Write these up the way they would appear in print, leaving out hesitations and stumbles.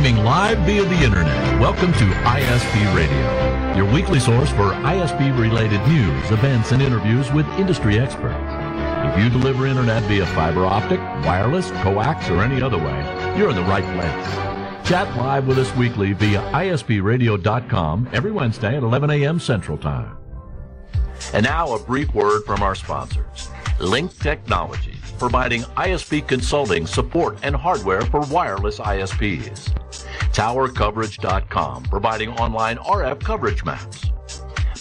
Streaming live via the internet. Welcome to ISP Radio, your weekly source for ISP-related news, events, and interviews with industry experts. If you deliver internet via fiber optic, wireless, coax, or any other way, you're in the right place. Chat live with us weekly via ispradio.com every Wednesday at 11 a.m. Central Time. And now a brief word from our sponsors. Link Technologies, providing ISP consulting, support, and hardware for wireless ISPs. TowerCoverage.com, providing online RF coverage maps.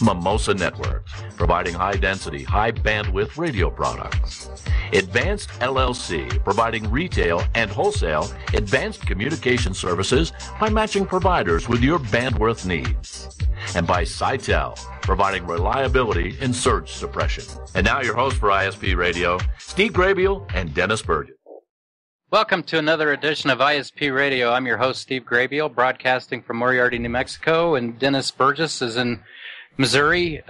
Mimosa Networks, providing high-density, high-bandwidth radio products. Advanced LLC, providing retail and wholesale advanced communication services by matching providers with your bandwidth needs. And by Sitel, providing reliability in surge suppression. And now your host for ISP Radio, Steve Grabiel and Dennis Burgess. Welcome to another edition of ISP Radio. I'm your host, Steve Grabiel, broadcasting from Moriarty, New Mexico, and Dennis Burgess is in Missouri,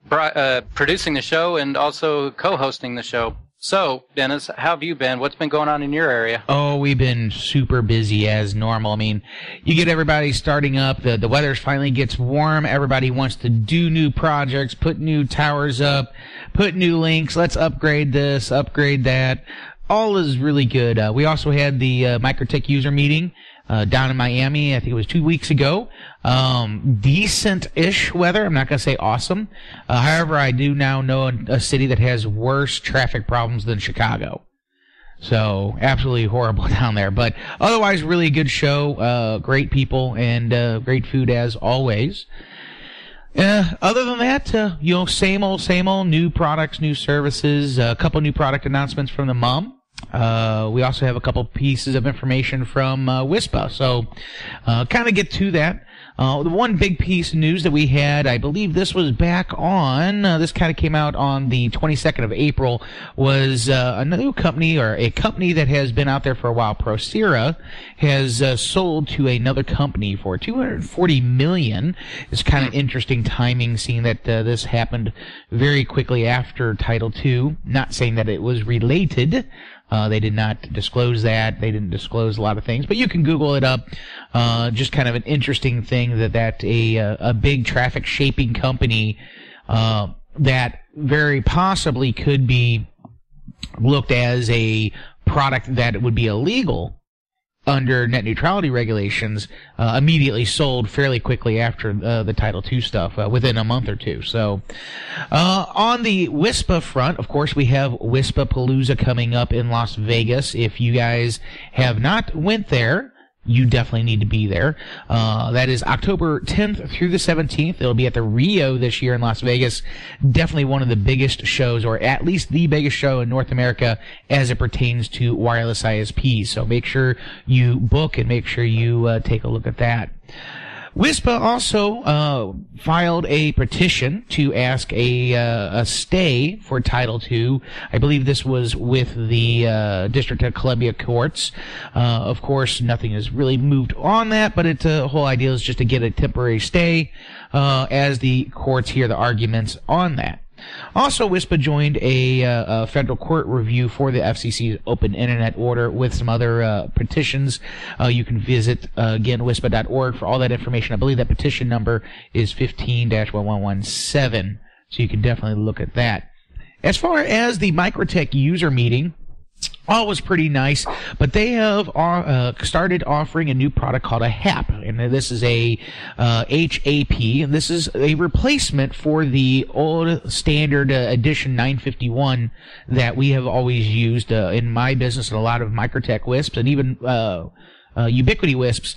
producing the show and also co-hosting the show. So, Dennis, how have you been? What's been going on in your area? Oh, we've been super busy as normal. I mean, you get everybody starting up. The weather finally gets warm. Everybody wants to do new projects, put new towers up, put new links. Let's upgrade this, upgrade that. All is really good. We also had the Microtech user meeting down in Miami. I think it was 2 weeks ago. Decent-ish weather. I'm not going to say awesome. However, I do now know a city that has worse traffic problems than Chicago. So, absolutely horrible down there. But otherwise, really good show. Great people and great food as always. Other than that, same old, new products, new services, a couple new product announcements from the mom. We also have a couple pieces of information from WISPA, so kind of get to that. The one big piece of news that we had, I believe this was back on, this kind of came out on the 22nd of April, was a new company, or a company that has been out there for a while, Procera, has sold to another company for $240 million. It's kind of interesting timing, seeing that this happened very quickly after Title II. Not saying that it was related. They did not disclose that. They didn't disclose a lot of things, but you can Google it up. Just kind of an interesting thing that a big traffic shaping company that very possibly could be looked as a product that would be illegal under net neutrality regulations, immediately sold fairly quickly after the Title II stuff, within a month or two. So, on the WISPA front, of course, we have WISPA Palooza coming up in Las Vegas. If you guys have not went there, you definitely need to be there. That is October 10th through the 17th. It'll be at the Rio this year in Las Vegas. Definitely one of the biggest shows, or at least the biggest show in North America as it pertains to wireless ISPs. So make sure you book and make sure you take a look at that. WISPA also filed a petition to ask a stay for Title II. I believe this was with the District of Columbia courts. Of course, nothing has really moved on that, but the whole idea is just to get a temporary stay as the courts hear the arguments on that. Also, WISPA joined a federal court review for the FCC's open internet order with some other petitions. You can visit, again, WISPA.org for all that information. I believe that petition number is 15-1117, so you can definitely look at that. As far as the Microtech user meeting, all was pretty nice, but they have started offering a new product called a HAP, and this is a HAP, and this is a replacement for the old standard edition 951 that we have always used in my business and a lot of Microtech WISPs, and even Ubiquity WISPs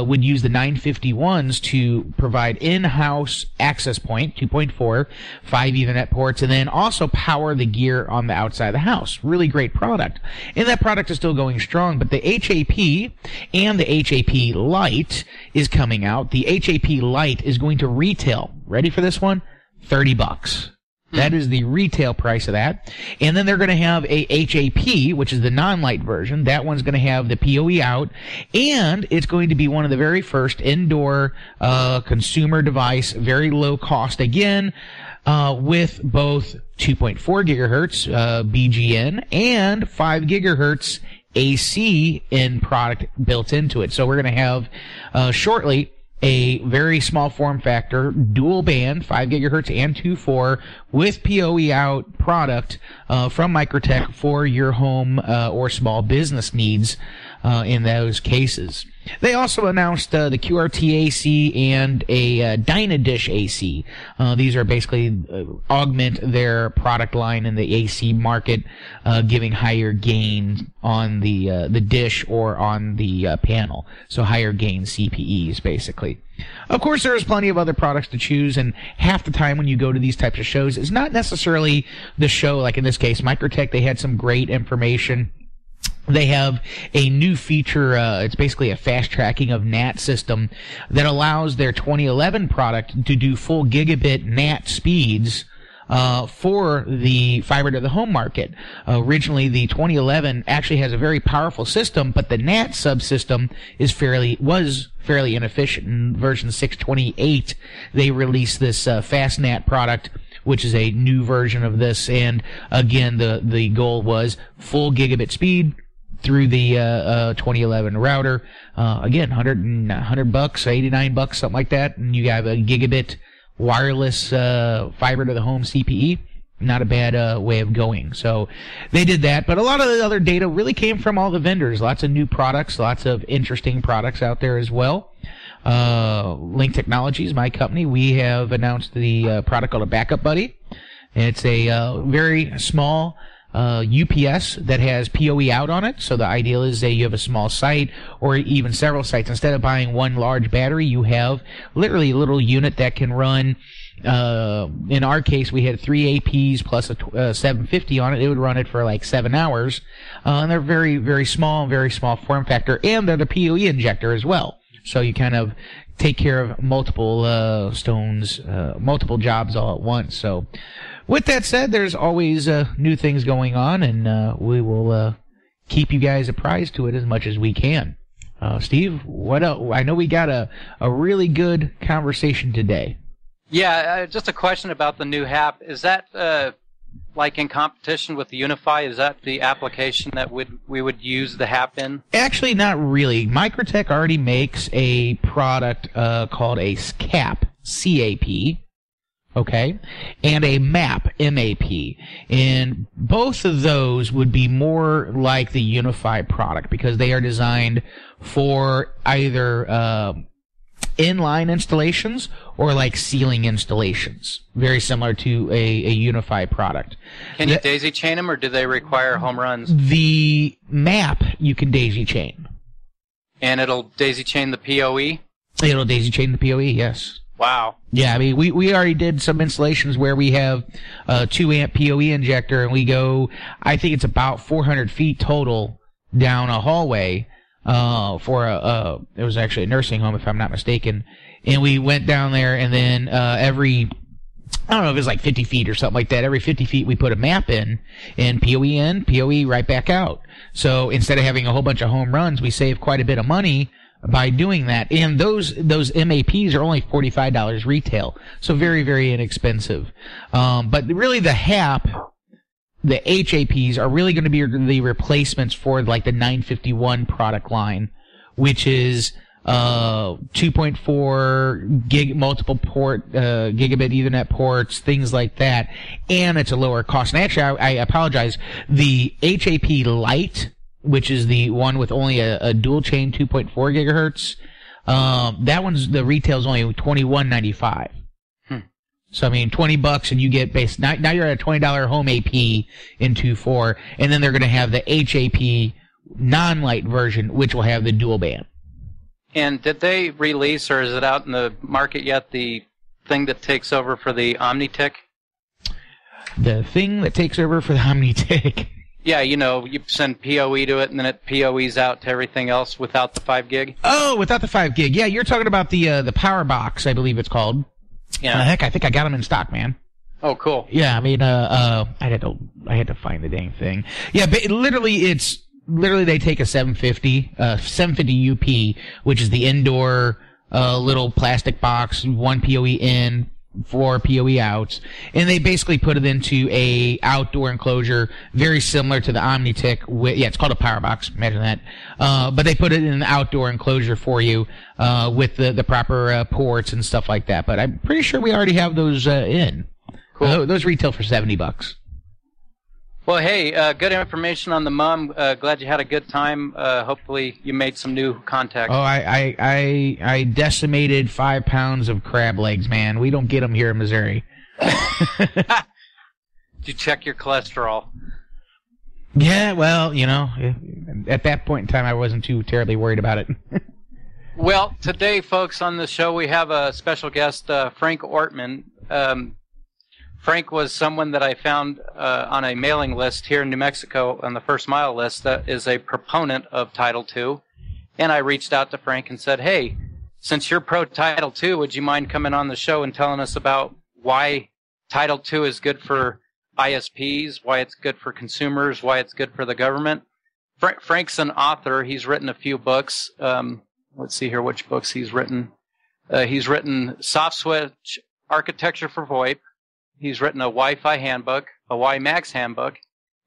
would use the 951s to provide in-house access point, 2.4, 5 Ethernet ports, and then also power the gear on the outside of the house. Really great product. And that product is still going strong, but the HAP and the HAP Lite is coming out. The HAP Lite is going to retail, ready for this one, $30. That is the retail price of that. And then they're going to have a HAP, which is the non-light version. That one's going to have the PoE out. And it's going to be one of the very first indoor consumer device, very low cost again, with both 2.4 gigahertz BGN and 5 gigahertz AC in product built into it. So we're going to have shortly a very small form factor, dual band, 5 gigahertz and 2.4 with PoE out product from Microtech for your home or small business needs in those cases. They also announced the QRT AC and a Dynadish AC. These are basically augment their product line in the AC market, giving higher gain on the dish or on the panel. So higher gain CPEs, basically. Of course, there's plenty of other products to choose, and half the time when you go to these types of shows, it's not necessarily the show. Like in this case, Microtech, they had some great information. They have a new feature, it's basically a fast tracking of NAT system that allows their 2011 product to do full gigabit NAT speeds for the fiber to the home market. Originally, the 2011 actually has a very powerful system, but the NAT subsystem was fairly inefficient. In version 6.28, they released this fast NAT product, which is a new version of this, and again, the goal was full gigabit speed through the 2011 router. Again, $100, $89, something like that, and you have a gigabit wireless fiber to the home CPE. Not a bad way of going. So they did that, but a lot of the other data really came from all the vendors. Lots of new products, lots of interesting products out there as well. Link Technologies, my company, we have announced the product called a Backup Buddy. It's a very small UPS that has PoE out on it. So the ideal is that you have a small site or even several sites. Instead of buying one large battery, you have literally a little unit that can run. In our case, we had 3 APs plus a 750 on it. It would run it for like 7 hours. And they're very, very small form factor. And they're the PoE injector as well. So you kind of take care of multiple multiple jobs all at once. So with that said, there's always new things going on, and we will keep you guys apprised to it as much as we can. Steve, what else? I know we got a really good conversation today. Yeah, just a question about the new HAP. Is that like in competition with the Unify? Is that the application that we would use the HAP in? Actually, not really. Microtech already makes a product called a CAP, C-A-P, okay, and a MAP, M-A-P. And both of those would be more like the Unify product because they are designed for either inline installations or like ceiling installations, very similar to a Unify product. Can you daisy chain them, or do they require home runs? The MAP you can daisy chain. And it'll daisy chain the PoE? It'll daisy chain the PoE, yes. Wow. Yeah, I mean, we already did some installations where we have a 2 amp PoE injector, and we go, I think it's about 400 feet total down a hallway, for it was actually a nursing home, if I'm not mistaken. And we went down there, and then I don't know if it was like 50 feet or something like that. Every 50 feet we put a map in, and PoE right back out. So instead of having a whole bunch of home runs, we save quite a bit of money by doing that. And those MAPs are only $45 retail. So very, very inexpensive. But really the HAP, the HAPs are really going to be the replacements for like the 951 product line, which is 2.4 gig multiple port gigabit Ethernet ports, things like that, and it's a lower cost. And actually, I apologize. The HAP Lite, which is the one with only a dual chain 2.4 gigahertz, that one's the retail's only $21.95. So I mean, $20 and you get now you're at a $20 home AP in 2.4, and then they're going to have the HAP non-light version, which will have the dual band. And did they release, or is it out in the market yet, the thing that takes over for the OmniTick? The thing that takes over for the OmniTick? Yeah, you know, you send PoE to it, and then it PoEs out to everything else without the 5 gig. Oh, without the 5 gig. Yeah, you're talking about the Power Box, I believe it's called. Yeah. Heck, I think I got them in stock, man. Oh, cool. Yeah, I mean, I had to find the dang thing. Yeah, but literally they take a 750 UP, which is the indoor little plastic box, one PoE in, for PoE outs, and they basically put it into a outdoor enclosure very similar to the OmniTick. It's called a power box. Imagine that. But they put it in an outdoor enclosure for you with the proper ports and stuff like that. But I'm pretty sure we already have those in. Cool. Those retail for $70. Well, hey, good information on the mum. Glad you had a good time. Hopefully you made some new contacts. Oh, I decimated 5 pounds of crab legs, man. We don't get them here in Missouri. Did you check your cholesterol? Yeah, well, at that point in time, I wasn't too terribly worried about it. Well, today, folks, on the show, we have a special guest, Frank Ortman. Frank was someone that I found on a mailing list here in New Mexico, on the First Mile list, that is a proponent of Title II. And I reached out to Frank and said, hey, since you're pro Title II, would you mind coming on the show and telling us about why Title II is good for ISPs, why it's good for consumers, why it's good for the government? Frank's an author. He's written a few books. Let's see here which books he's written. He's written Soft Switch Architecture for VoIP. He's written a Wi-Fi handbook, a WiMAX handbook,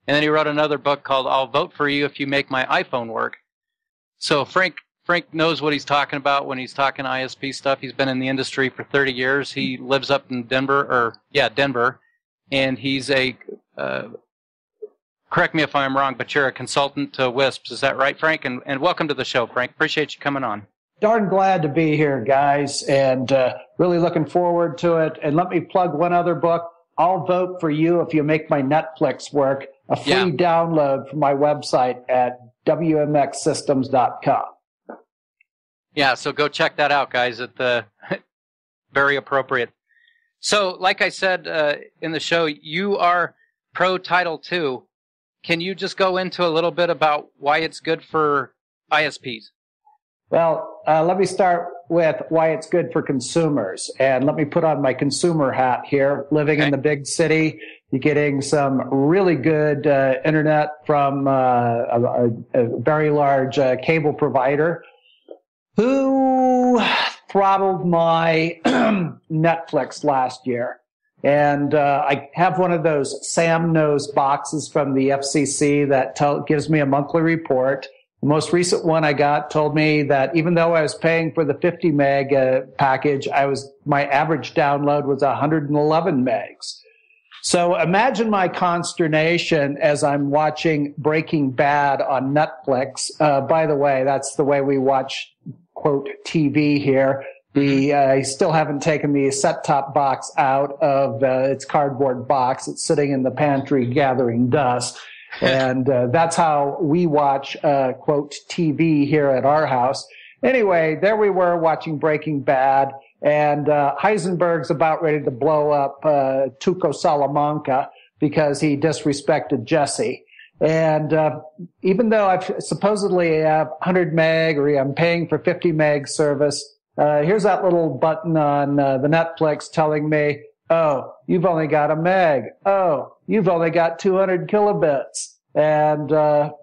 and then he wrote another book called I'll Vote for You If You Make My iPhone Work. So Frank knows what he's talking about when he's talking ISP stuff. He's been in the industry for 30 years. He lives up in Denver, and he's a, correct me if I'm wrong, but you're a consultant to WISPs. Is that right, Frank? And welcome to the show, Frank. Appreciate you coming on. Darn glad to be here, guys, and really looking forward to it. And let me plug one other book, I'll Vote for You If You Make My Netflix Work, a free download from my website at wmxsystems.com. Yeah, so go check that out, guys. It's very appropriate. So, like I said in the show, you are pro Title II. Can you just go into a little bit about why it's good for ISPs? Well, let me start with why it's good for consumers. And let me put on my consumer hat here. Living in the big city, you're getting some really good internet from a very large cable provider who throttled my Netflix last year. And I have one of those Sam Knows boxes from the FCC that gives me a monthly report. The most recent one I got told me that even though I was paying for the 50 meg package, my average download was 111 megs. So imagine my consternation as I'm watching Breaking Bad on Netflix. By the way, that's the way we watch, quote, TV here. I still haven't taken the set-top box out of its cardboard box. It's sitting in the pantry gathering dust. And that's how we watch, quote, TV here at our house. Anyway, there we were watching Breaking Bad, and Heisenberg's about ready to blow up Tuco Salamanca because he disrespected Jesse. And even though I've supposedly have 100 meg or I'm paying for 50 meg service, here's that little button on the Netflix telling me, oh, you've only got a meg. Oh, you've only got 200 kilobits. And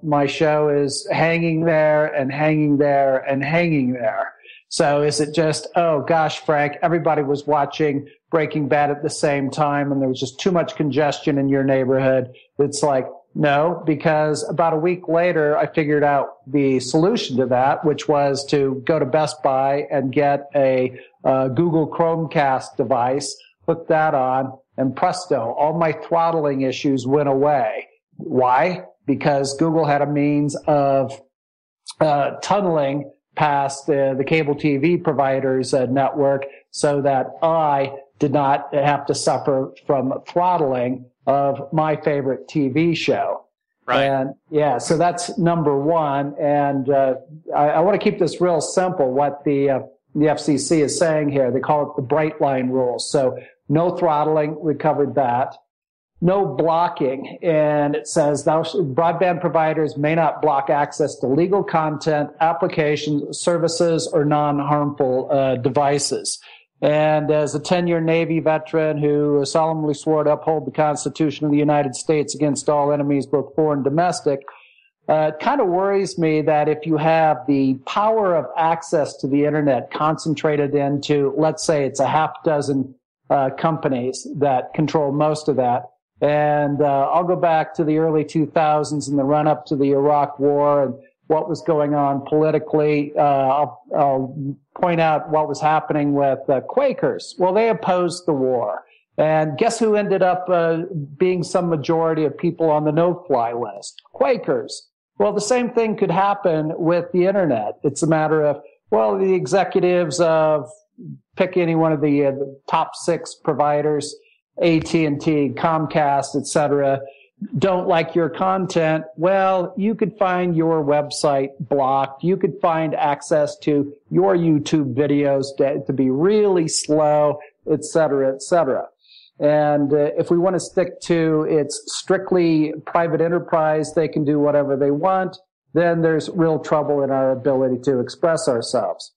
my show is hanging there and hanging there and hanging there. So is it just, oh, gosh, Frank, everybody was watching Breaking Bad at the same time and there was just too much congestion in your neighborhood? It's like, no, because about a week later, I figured out the solution to that, which was to go to Best Buy and get a Google Chromecast device, hook that on, and presto, all my throttling issues went away. Why? Because Google had a means of tunneling past the cable TV provider's network so that I did not have to suffer from throttling of my favorite TV show. Right. And yeah, so that's number one. And I want to keep this real simple, what the FCC is saying here. They call it the bright line rule. So no throttling, we covered that. No blocking, and it says broadband providers may not block access to legal content, applications, services, or non-harmful devices. And as a 10-year Navy veteran who solemnly swore to uphold the Constitution of the United States against all enemies, both foreign and domestic, it kind of worries me that if you have the power of access to the internet concentrated into, let's say it's a half dozen companies that control most of that. And I'll go back to the early 2000s and the run up to the Iraq War and what was going on politically. I'll point out what was happening with Quakers. Well, they opposed the war. And guess who ended up being some majority of people on the no-fly list? Quakers. Well, the same thing could happen with the Internet. It's a matter of, well, the executives of pick any one of the top 6 providers, AT&T, Comcast, etc., don't like your content. Well, you could find your website blocked. You could find access to your YouTube videos to be really slow, etc., etc. And if we want to stick to it's strictly private enterprise, they can do whatever they want, then there's real trouble in our ability to express ourselves.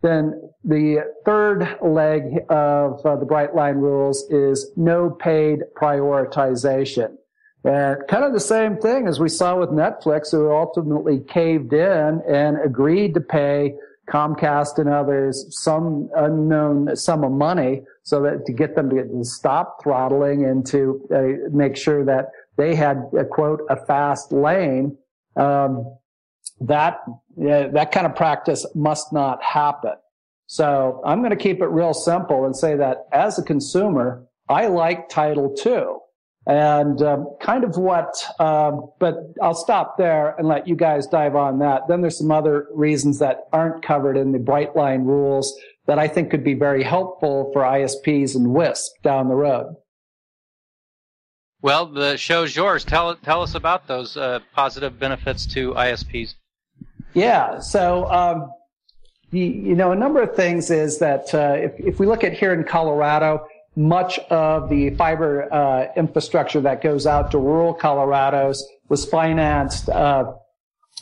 Then the third leg of the Bright Line rules is no paid prioritization. And kind of the same thing as we saw with Netflix, who ultimately caved in and agreed to pay Comcast and others some unknown sum of money so that to get them to stop throttling and to make sure that they had, quote, a fast lane. That kind of practice must not happen. So I'm going to keep it real simple and say that as a consumer, I like Title II. And kind of what, but I'll stop there and let you guys dive on that. Then there's some other reasons that aren't covered in the Bright Line rules that I think could be very helpful for ISPs and WISP down the road. Well, the show's yours. Tell us about those positive benefits to ISPs. Yeah, so a number of things is that if we look at here in Colorado, much of the fiber infrastructure that goes out to rural Colorados was financed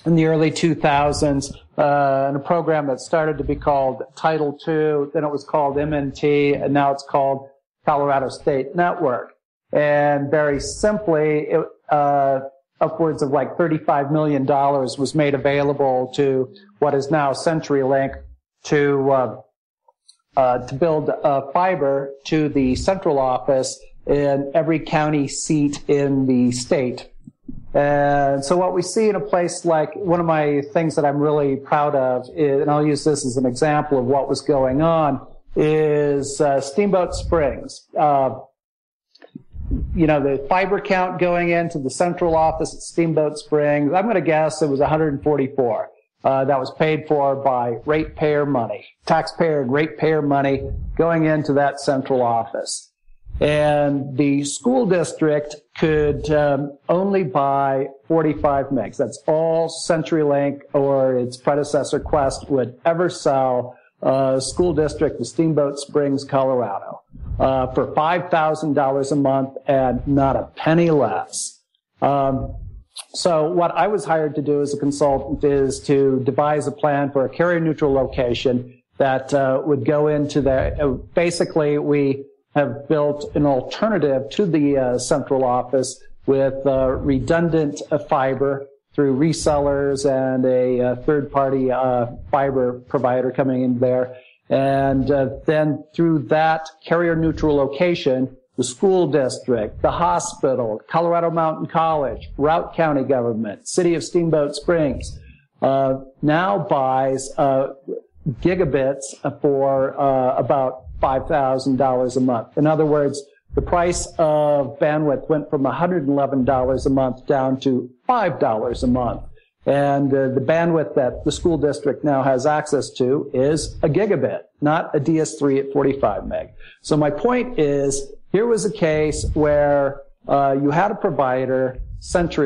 in the early 2000s in a program that started to be called Title II, then it was called MNT, and now it's called Colorado State Network. And very simply, upwards of like $35 million was made available to what is now CenturyLink to build fiber to the central office in every county seat in the state. And so what we see in a place like, one of my things that I'm really proud of, and I'll use this as an example of what was going on, is Steamboat Springs. The fiber count going into the central office at Steamboat Springs, I'm going to guess it was 144. That was paid for by ratepayer money, taxpayer and ratepayer money going into that central office. And the school district could only buy 45 megs. That's all CenturyLink or its predecessor Quest would ever sell school district of Steamboat Springs, Colorado, for $5,000 a month and not a penny less. So what I was hired to do as a consultant is to devise a plan for a carrier-neutral location that would go into the, basically we have built an alternative to the central office with redundant fiber through resellers and a third-party fiber provider coming in there. And then through that carrier-neutral location, the school district, the hospital, Colorado Mountain College, Routt County government, City of Steamboat Springs, now buys gigabits for about $5,000 a month. In other words, the price of bandwidth went from $111 a month down to $5 a month. And the bandwidth that the school district now has access to is a gigabit, not a DS3 at 45 meg. So my point is, here was a case where you had a provider,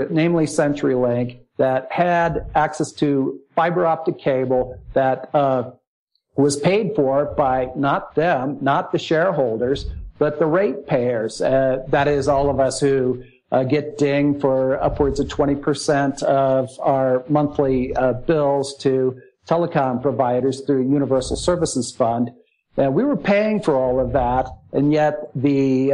namely CenturyLink, that had access to fiber optic cable that was paid for by not them, not the shareholders, but the ratepayers. That is, all of us who get dinged for upwards of 20% of our monthly bills to telecom providers through Universal Services Fund. And we were paying for all of that, and yet the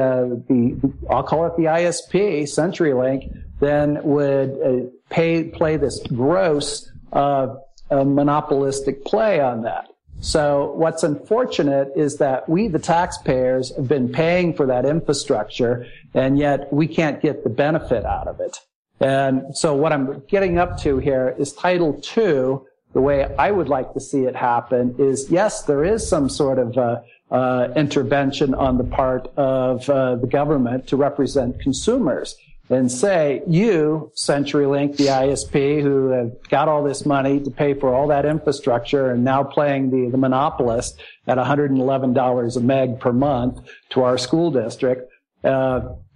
I'll call it the ISP, CenturyLink, then would play this gross monopolistic play on that. So what's unfortunate is that we, the taxpayers, have been paying for that infrastructure, and yet we can't get the benefit out of it. And so what I'm getting up to here is Title II. The way I would like to see it happen is, yes, there is some sort of intervention on the part of the government to represent consumers and say, you, CenturyLink, the ISP, who have got all this money to pay for all that infrastructure and now playing the monopolist at $111 a meg per month to our school district,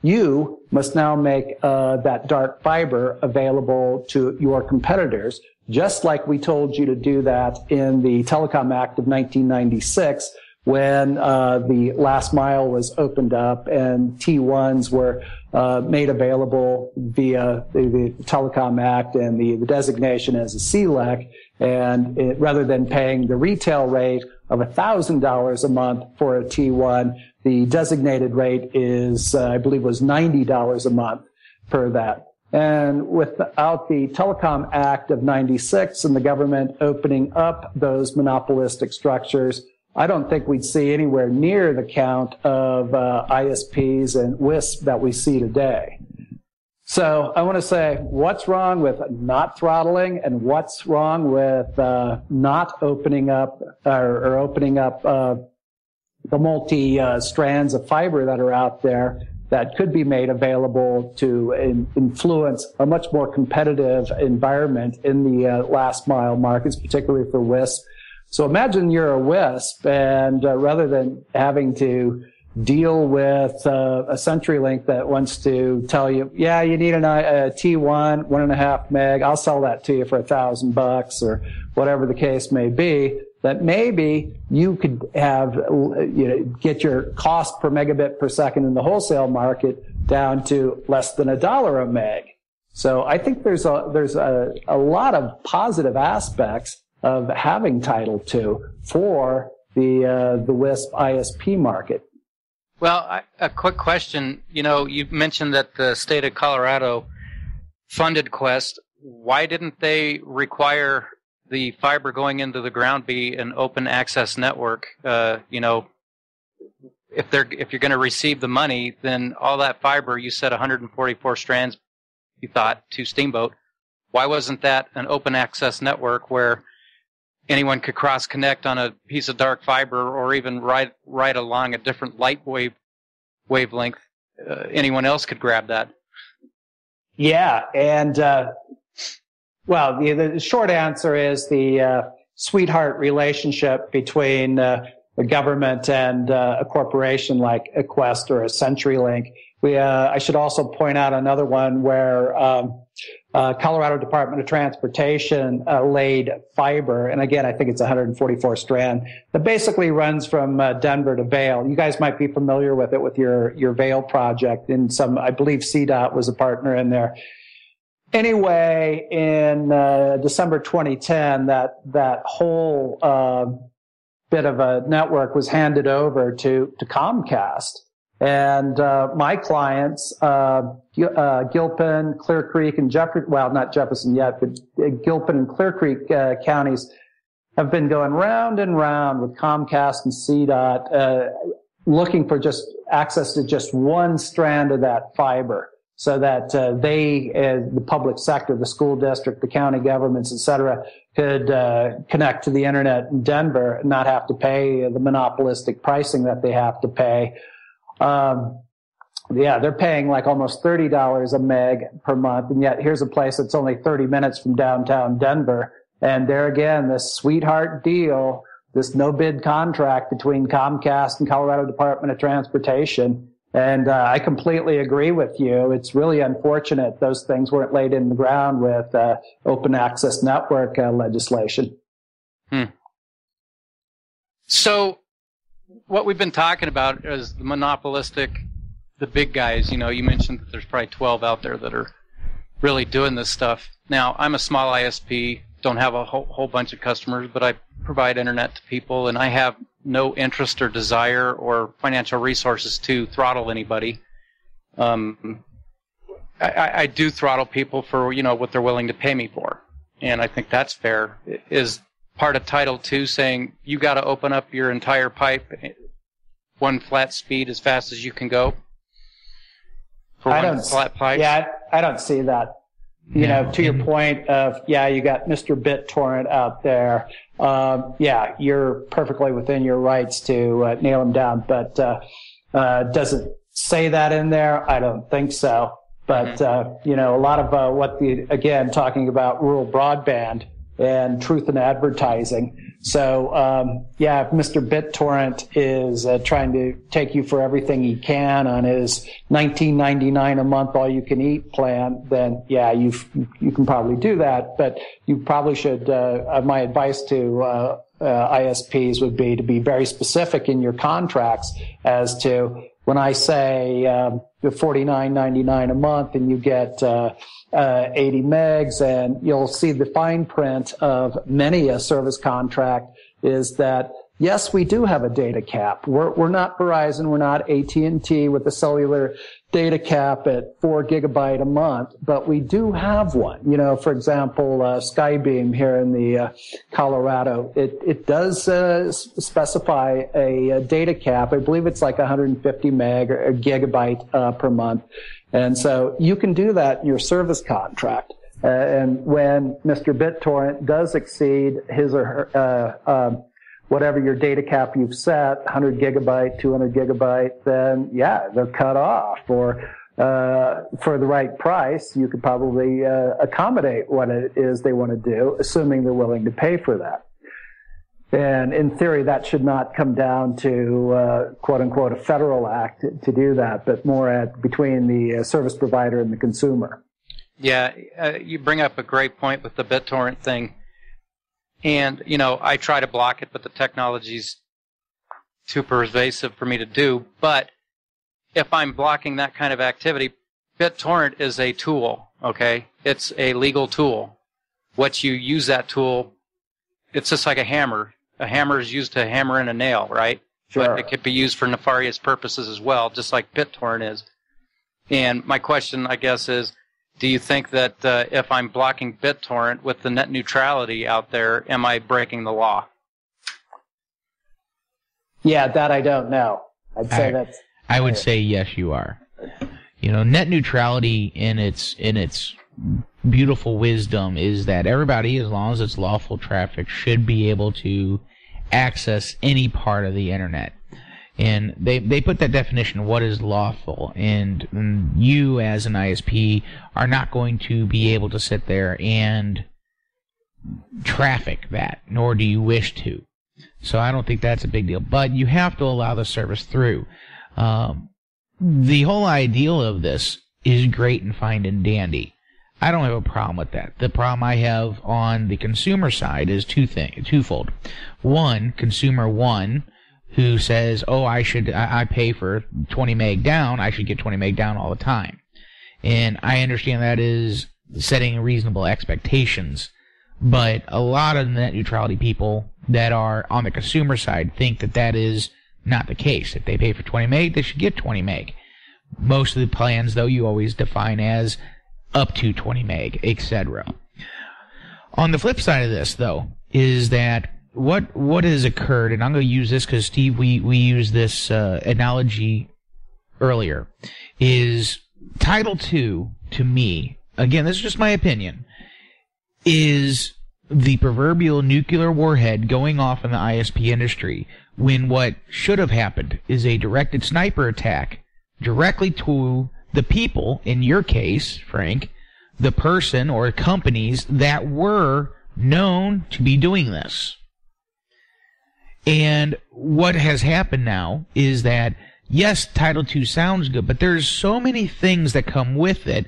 you must now make that dark fiber available to your competitors, just like we told you to do that in the Telecom Act of 1996, when the last mile was opened up and T1s were made available via the Telecom Act and the designation as a CLEC, and rather than paying the retail rate of $1,000 a month for a T1, the designated rate is, I believe, was $90 a month per that. And without the Telecom Act of 96 and the government opening up those monopolistic structures, I don't think we'd see anywhere near the count of ISPs and WISP that we see today. So I want to say, what's wrong with not throttling, and what's wrong with not opening up or opening up the multi-strands of fiber that are out there that could be made available to influence a much more competitive environment in the last mile markets, particularly for WISP. So imagine you're a WISP, and rather than having to deal with a CenturyLink that wants to tell you, yeah, you need a T1, 1.5 meg, I'll sell that to you for $1,000 or whatever the case may be, that maybe you could have, get your cost per megabit per second in the wholesale market down to less than $1 a meg. So I think there's a lot of positive aspects of having Title II for the WISP ISP market. Well, a quick question. You mentioned that the state of Colorado funded Quest. Why didn't they require the fiber going into the ground be an open access network? If you're going to receive the money, then all that fiber, you said 144 strands, you thought, to Steamboat. Why wasn't that an open access network where anyone could cross-connect on a piece of dark fiber, or even right along a different light wavelength? Anyone else could grab that. Yeah, and well, the short answer is the sweetheart relationship between the government and a corporation like a Quest or a CenturyLink. I should also point out another one where Colorado Department of Transportation laid fiber, and again, I think it's 144 strand, that basically runs from Denver to Vail. You guys might be familiar with it with your Vail project, and I believe CDOT was a partner in there. Anyway, in December 2010, that whole bit of a network was handed over to Comcast. And my clients, Gilpin, Clear Creek, and not Jefferson yet, but Gilpin and Clear Creek counties have been going round and round with Comcast and CDOT, looking for just access to just one strand of that fiber, so that they, the public sector, the school district, the county governments, et cetera, could connect to the internet in Denver and not have to pay the monopolistic pricing that they have to pay. They're paying like almost $30 a meg per month, and yet here's a place that's only 30 minutes from downtown Denver. And there again, this sweetheart deal, this no-bid contract between Comcast and Colorado Department of Transportation. And I completely agree with you. It's really unfortunate those things weren't laid in the ground with open access network legislation. So what we've been talking about is the monopolistic, the big guys. You mentioned that there's probably 12 out there that are really doing this stuff. Now, I'm a small ISP, don't have a whole bunch of customers, but I provide internet to people, and I have no interest or desire or financial resources to throttle anybody. I do throttle people for, what they're willing to pay me for, and I think that's fair. Is part of Title II saying you got to open up your entire pipe one flat speed as fast as you can go? Flat pipes? Yeah, I don't see that. You know, to your point of, you got Mr. BitTorrent out there. You're perfectly within your rights to nail them down, but does it say that in there? I don't think so. But, a lot of talking about rural broadband and truth in advertising. So, if Mr. BitTorrent is trying to take you for everything he can on his $19.99 a month all-you-can-eat plan, then, you can probably do that. But you probably should, my advice to ISPs would be to be very specific in your contracts as to when I say $49.99 a month and you get 80 megs, and you'll see the fine print of many a service contract is that, yes, we do have a data cap. We're not Verizon, we're not AT&T with the cellular data cap at 4 gigabyte a month, but we do have one. You know, for example, Skybeam here in the Colorado, it does specify a data cap. I believe it's like 150 meg or a gigabyte per month. And so you can do that in your service contract. And when Mr. BitTorrent does exceed his or her, whatever your data cap you've set, 100 gigabyte, 200 gigabyte, then they're cut off. Or for the right price, you could probably accommodate what it is they want to do, assuming they're willing to pay for that. And in theory, that should not come down to, quote unquote, a federal act to do that, but more between the service provider and the consumer. Yeah, you bring up a great point with the BitTorrent thing. And, I try to block it, but the technology's too pervasive for me to do. But if I'm blocking that kind of activity, BitTorrent is a tool, okay? It's a legal tool. What you use that tool, it's just like a hammer. A hammer is used to hammer in a nail, right? Sure. But it could be used for nefarious purposes as well, just like BitTorrent is. And my question, I guess, is, do you think that if I'm blocking BitTorrent with the net neutrality out there, am I breaking the law? Yeah, that I don't know. I'd say that's... I would say yes, you are. Net neutrality in its beautiful wisdom is that everybody, as long as it's lawful traffic, should be able to access any part of the internet. And they put that definition of what is lawful, and you as an ISP are not going to be able to sit there and traffic that, nor do you wish to. So I don't think that's a big deal. But you have to allow the service through. The whole ideal of this is great and fine and dandy. I don't have a problem with that. The problem I have on the consumer side is twofold. One, consumer one, who says, I pay for 20 meg down, I should get 20 meg down all the time. And I understand that is setting reasonable expectations. But a lot of net neutrality people that are on the consumer side think that is not the case. If they pay for 20 meg, they should get 20 meg. Most of the plans, though, you always define as up to 20 meg, etc. On the flip side of this, though, is that what has occurred, and I'm going to use this because, Steve, we used this analogy earlier, is Title II, to me, again, this is just my opinion, is the proverbial nuclear warhead going off in the ISP industry when what should have happened is a directed sniper attack directly to the people, in your case, Frank, the person or companies that were known to be doing this. And what has happened now is that, yes, Title II sounds good, but there's so many things that come with it.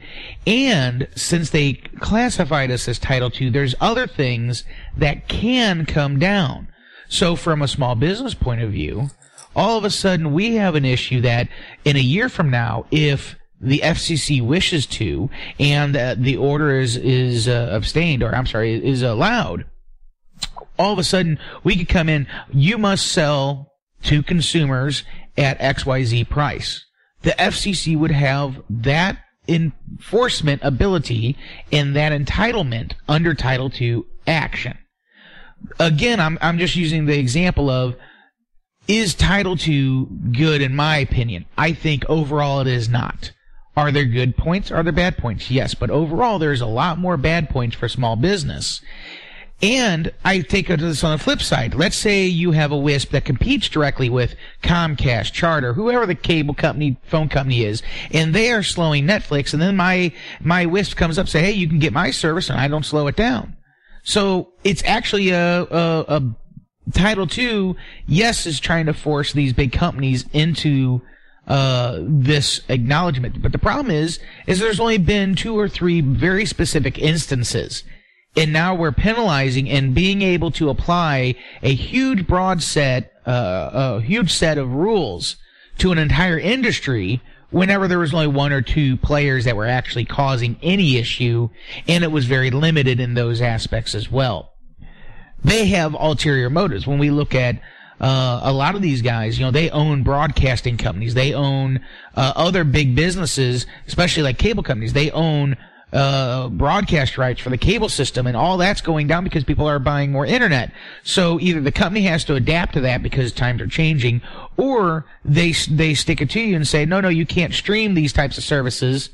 And since they classified us as Title II, there's other things that can come down. So from a small business point of view, all of a sudden we have an issue that in a year from now, if the FCC wishes to, and the order is allowed, all of a sudden we could come in, you must sell to consumers at XYZ price. The FCC would have that enforcement ability and that entitlement under Title II action. again, I'm just using the example of, is Title II good in my opinion? I think overall it is not. Are there good points? Are there bad points? Yes, but overall there's a lot more bad points for small business. And I take this on the flip side. Let's say you have a WISP that competes directly with Comcast, Charter, whoever the cable company, phone company is, and they are slowing Netflix, and then my WISP comes up and say, hey, you can get my service, and I don't slow it down. So it's actually a Title II, yes, is trying to force these big companies into this acknowledgement. But the problem is there's only been 2 or 3 very specific instances. And now we're penalizing and being able to apply a huge set of rules to an entire industry whenever there was only 1 or 2 players that were actually causing any issue, and it was very limited in those aspects as well. They have ulterior motives. When we look at a lot of these guys, they own broadcasting companies. They own other big businesses, especially like cable companies. They own broadcast rights for the cable system, and all that's going down because people are buying more internet. So either the company has to adapt to that because times are changing, or they stick it to you and say, no, you can't stream these types of services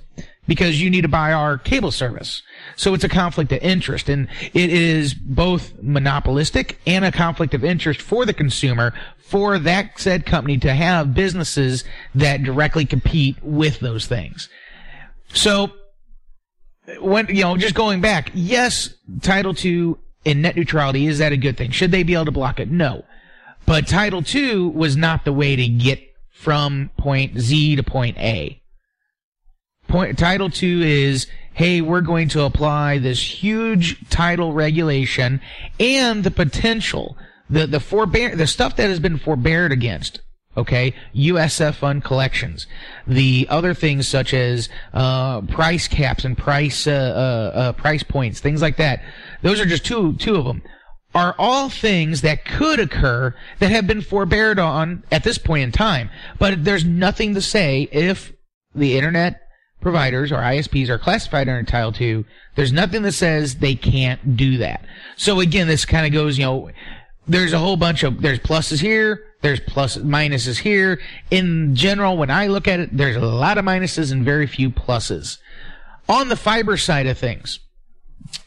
because you need to buy our cable service. So it's a conflict of interest, and it is both monopolistic and a conflict of interest for the consumer, for that said company to have businesses that directly compete with those things. So when, just going back, yes, Title II and net neutrality, is that a good thing? Should they be able to block it? No. But Title II was not the way to get from point Z to point A. Title II is, hey, we're going to apply this huge title regulation and the potential, the stuff that has been forbeared against. Okay, USF fund collections, the other things such as price caps and price points, things like that. Those are just two of them. Are all things that could occur that have been forbeared on at this point in time. But there's nothing to say if the internet providers or ISPs are classified under Title II. There's nothing that says they can't do that. So again, this kind of goes, there's a whole bunch of, there's pluses here, there's pluses, minuses here. In general, when I look at it, there's a lot of minuses and very few pluses. On the fiber side of things,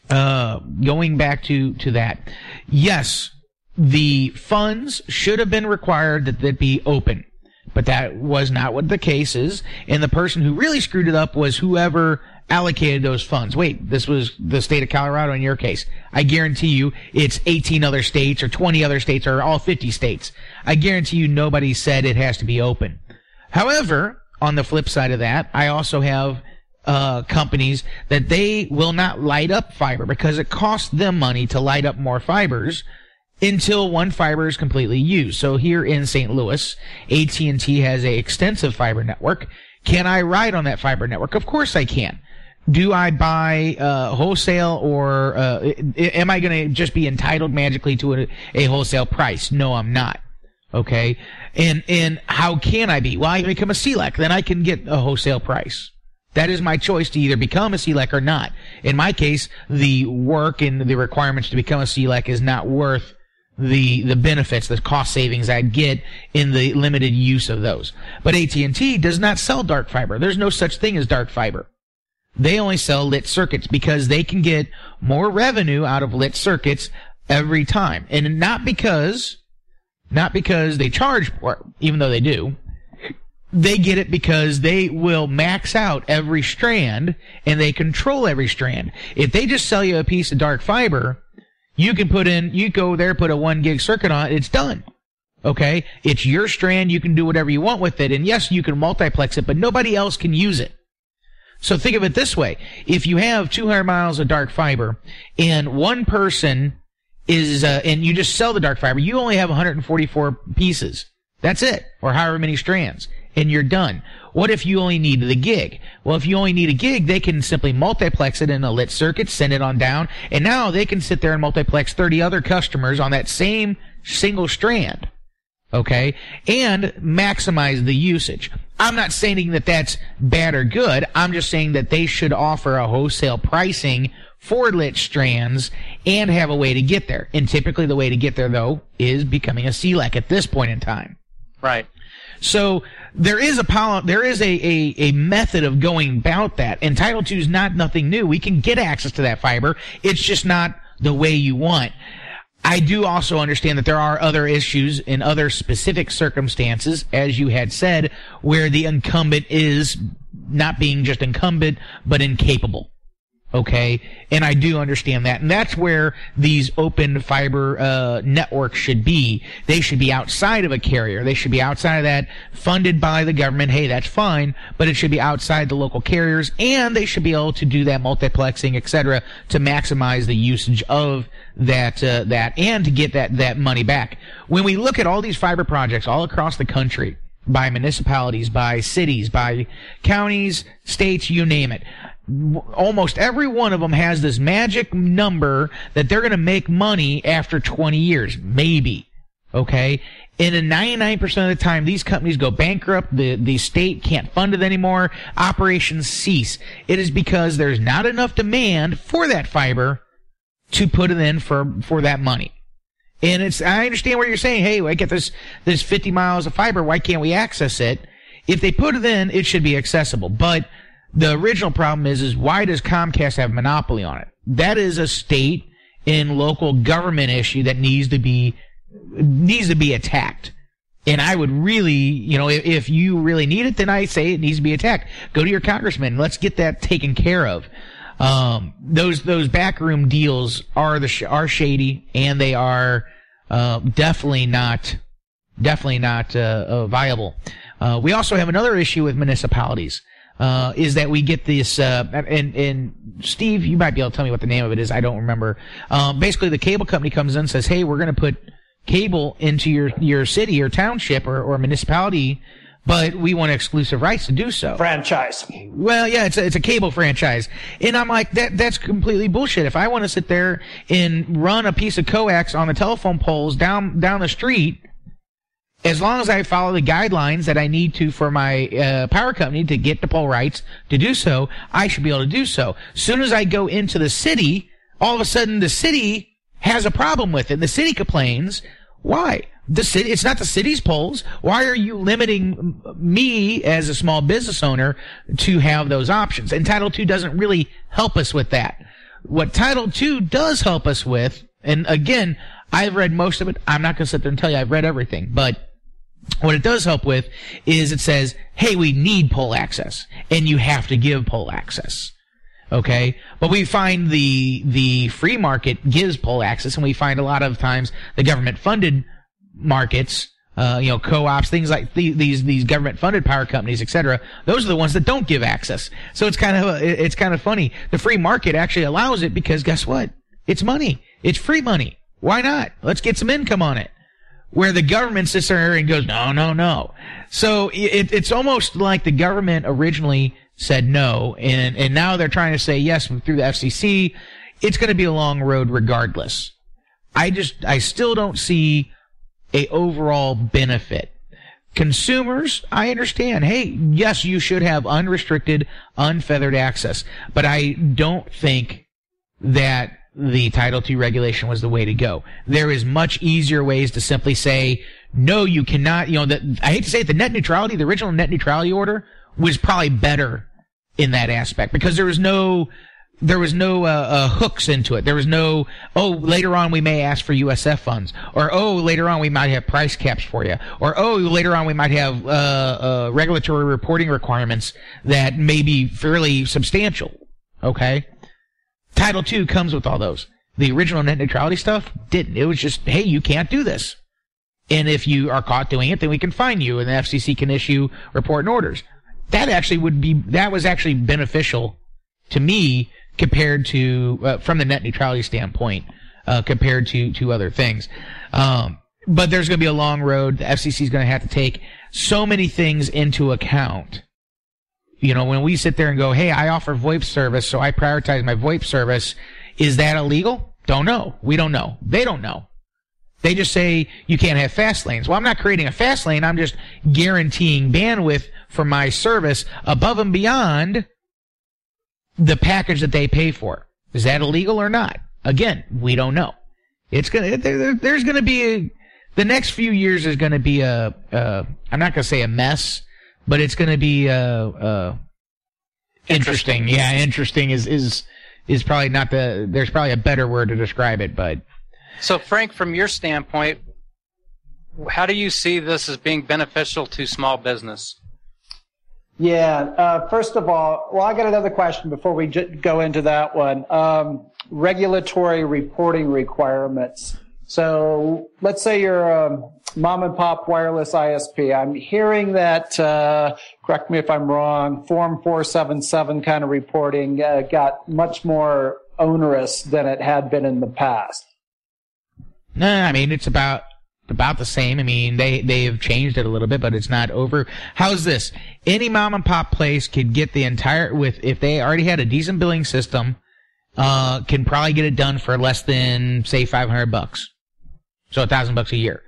going back to that, yes, the funds should have been required that they be open, but that was not what the case is, and the person who really screwed it up was whoever allocated those funds. Wait, this was the state of Colorado in your case. I guarantee you it's 18 other states or 20 other states or all 50 states. I guarantee you nobody said it has to be open. However, on the flip side of that, I also have companies that they will not light up fiber because it costs them money to light up more fibers until one fiber is completely used. So here in St. Louis, AT&T has an extensive fiber network. Can I ride on that fiber network? Of course I can. Do I buy wholesale, or am I going to just be entitled magically to a wholesale price? No, I'm not. Okay? And how can I be? Well, I become a CLEC. Then I can get a wholesale price. That is my choice to either become a CLEC or not. In my case, the work and the requirements to become a CLEC is not worth the benefits, the cost savings I'd get in the limited use of those. But AT&T does not sell dark fiber. There's no such thing as dark fiber. They only sell lit circuits because they can get more revenue out of lit circuits every time. And not because they charge for it, even though they do. They get it because they will max out every strand and they control every strand. If they just sell you a piece of dark fiber, you go there, put a 1 gig circuit on it, it's done. Okay? It's your strand, you can do whatever you want with it, and yes, you can multiplex it, but nobody else can use it. So think of it this way. If you have 200 miles of dark fiber and one person is, and you just sell the dark fiber, you only have 144 pieces. That's it. Or however many strands. And you're done. What if you only need the gig? Well, if you only need a gig, they can simply multiplex it in a lit circuit, send it on down, and now they can sit there and multiplex 30 other customers on that same single strand. Okay? And maximize the usage. I'm not saying that that's bad or good. I'm just saying that they should offer a wholesale pricing for lit strands and have a way to get there. And typically the way to get there, though, is becoming a CLEC at this point in time. Right. So there is a method of going about that. And Title II is not nothing new. We can get access to that fiber. It's just not the way you want. I do also understand that there are other issues in other specific circumstances, as you had said, where the incumbent is not being just incumbent, but incapable. Okay? And I do understand that. And that's where these open fiber networks should be. They should be outside of a carrier. They should be outside of that, funded by the government. Hey, that's fine, but it should be outside the local carriers, and they should be able to do that multiplexing, etc., to maximize the usage of that and to get that money back. When we look at all these fiber projects all across the country, by municipalities, by cities, by counties, states, you name it, almost every one of them has this magic number that they're going to make money after 20 years, maybe. Okay? And in 99% of the time, these companies go bankrupt. The state can't fund it anymore. Operations cease. It is because there's not enough demand for that fiber to put it in for that money. And I understand what you're saying. Hey, I get this 50 miles of fiber. Why can't we access it? If they put it in, it should be accessible. But the original problem is why does Comcast have a monopoly on it? That is a state and local government issue that needs to be attacked. And I would really, if you really need it, then I say it needs to be attacked. Go to your congressman. Let's get that taken care of. Those backroom deals are shady, and they are definitely not viable. We also have another issue with municipalities. Is that we get this, and Steve, you might be able to tell me what the name of it is. I don't remember. Basically, the cable company comes in and says, hey, we're going to put cable into your city or township or municipality, but we want exclusive rights to do so. Franchise. Well, yeah, it's a cable franchise. And I'm like, that's completely bullshit. If I want to sit there and run a piece of coax on the telephone poles down the street, as long as I follow the guidelines that I need to for my power company to get the pole rights to do so, I should be able to do so. As soon as I go into the city, all of a sudden the city has a problem with it. The city complains. Why? It's not the city's poles. Why are you limiting me as a small business owner to have those options? And Title II doesn't really help us with that. What Title II does help us with, and again, I've read most of it. I'm not going to sit there and tell you I've read everything, but what it does help with is it says, hey, we need pole access, and you have to give pole access. Okay? But we find the free market gives pole access, and we find a lot of times the government-funded markets, co-ops, things like these government-funded power companies, etc., those are the ones that don't give access. So it's kind of funny. The free market actually allows it because guess what? It's money. It's free money. Why not? Let's get some income on it. Where the government sits there and goes, no. So it's almost like the government originally said no, and now they're trying to say yes through the FCC. It's going to be a long road regardless. I still don't see a overall benefit. Consumers, I understand. Hey, yes, you should have unrestricted, unfeathered access, but I don't think that the Title II regulation was the way to go. There is much easier ways to simply say, no, you cannot, I hate to say it, the original net neutrality order was probably better in that aspect because there was no hooks into it. There was no, later on we may ask for USF funds, or later on we might have price caps for you, or later on we might have regulatory reporting requirements that may be fairly substantial. Okay? Title II comes with all those. The original net neutrality stuff didn't. It was just, hey, you can't do this. And if you are caught doing it, then we can fine you, and the FCC can issue report and orders. That was actually beneficial to me compared to, from the net neutrality standpoint, compared to other things. But there's going to be a long road. The FCC is going to have to take so many things into account. When we sit there and go, hey, I offer VoIP service, so I prioritize my VoIP service, is that illegal? Don't know. We don't know. They don't know. They just say you can't have fast lanes. Well, I'm not creating a fast lane. I'm just guaranteeing bandwidth for my service above and beyond the package that they pay for. Is that illegal or not? Again, we don't know. There's going to be the next few years is going to be I'm not going to say a mess, but it's going to be interesting. Yeah, interesting is probably not there's probably a better word to describe it, but. So Frank, from your standpoint, how do you see this as being beneficial to small business? Yeah, first of all, well, I got another question before we go into that one. Regulatory reporting requirements. So let's say you're a mom and pop wireless ISP. I'm hearing that, correct me if I'm wrong, Form 477 kind of reporting got much more onerous than it had been in the past. No, I mean, it's about the same. I mean, they have changed it a little bit, but it's not over. How's this? Any mom and pop place could get the entire, if they already had a decent billing system, can probably get it done for less than, say, $500. So $1,000 a year.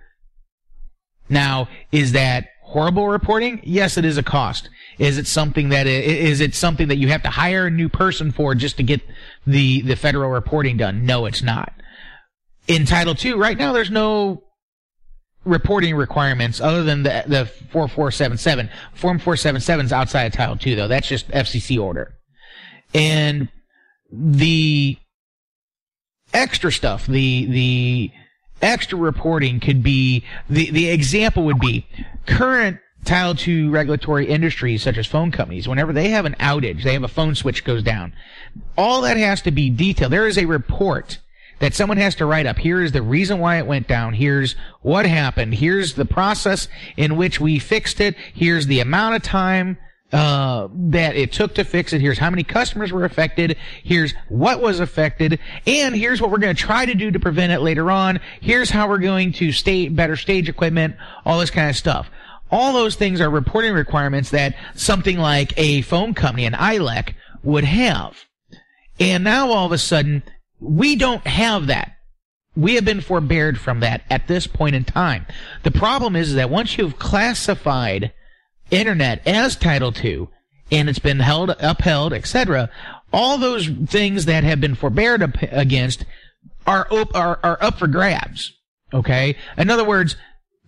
Now, is that horrible reporting? Yes, it is a cost. Is it something that you have to hire a new person for just to get the federal reporting done? No, it's not. In Title II, right now, there's no reporting requirements other than the 4477. Form 477 is outside of Title II, though. That's just FCC order. And the extra stuff, the extra reporting could be, the example would be current Title II regulatory industries such as phone companies. Whenever they have an outage, they have a phone switch goes down, all that has to be detailed. There is a report that someone has to write up. Here is the reason why it went down. Here's what happened. Here's the process in which we fixed it. Here's the amount of time that it took to fix it. Here's how many customers were affected. Here's what was affected. And here's what we're going to try to do to prevent it later on. Here's how we're going to better stage equipment, all this kind of stuff. All those things are reporting requirements that something like a phone company, an ILEC, would have. And now all of a sudden, we don't have that. We have been forbeared from that at this point in time. The problem is that once you've classified Internet as Title II, and it's been upheld, etc., all those things that have been forbeared against are up for grabs. Okay? In other words,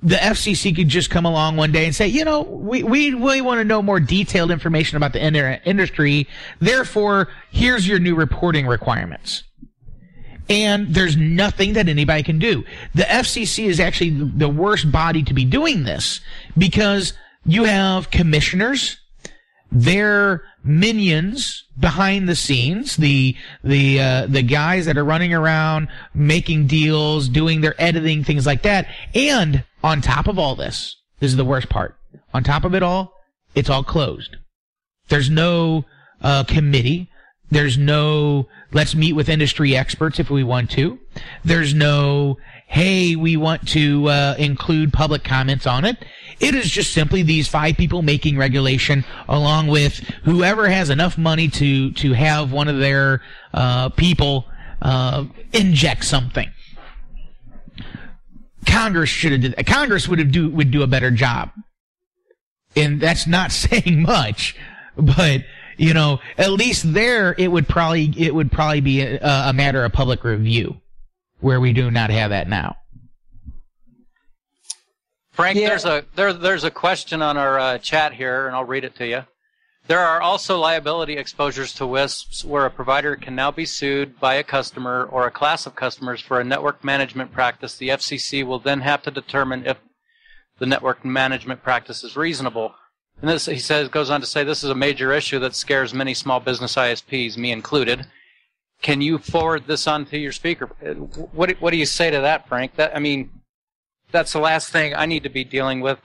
the FCC could just come along one day and say, you know, we really want to know more detailed information about the internet industry, therefore, here's your new reporting requirements. And there's nothing that anybody can do. The FCC is actually the worst body to be doing this because you have commissioners, their minions behind the scenes, the guys that are running around making deals, doing their editing, things like that. And on top of all this is the worst part. On top of it all, it's all closed. There's no committee. There's no, let's meet with industry experts if we want to. There's no, hey, we want to include public comments on it. It is just simply these 5 people making regulation along with whoever has enough money to have one of their people inject something. Congress would do a better job. And that's not saying much, but you know, at least there it would probably be a matter of public review, where we do not have that now. Frank, yeah. there's a question on our chat here, and I'll read it to you. There are also liability exposures to WISPs where a provider can now be sued by a customer or a class of customers for a network management practice. The FCC will then have to determine if the network management practice is reasonable. And this, he goes on to say, this is a major issue that scares many small business ISPs, me included. Can you forward this on to your speaker? What do you say to that, Frank? That's the last thing I need to be dealing with.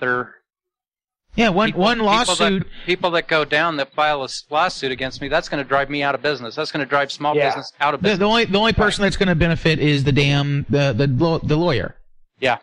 One lawsuit. People that go down that file a lawsuit against me, that's going to drive me out of business. That's going to drive small business out of business. The only person that's going to benefit is the lawyer. Yeah.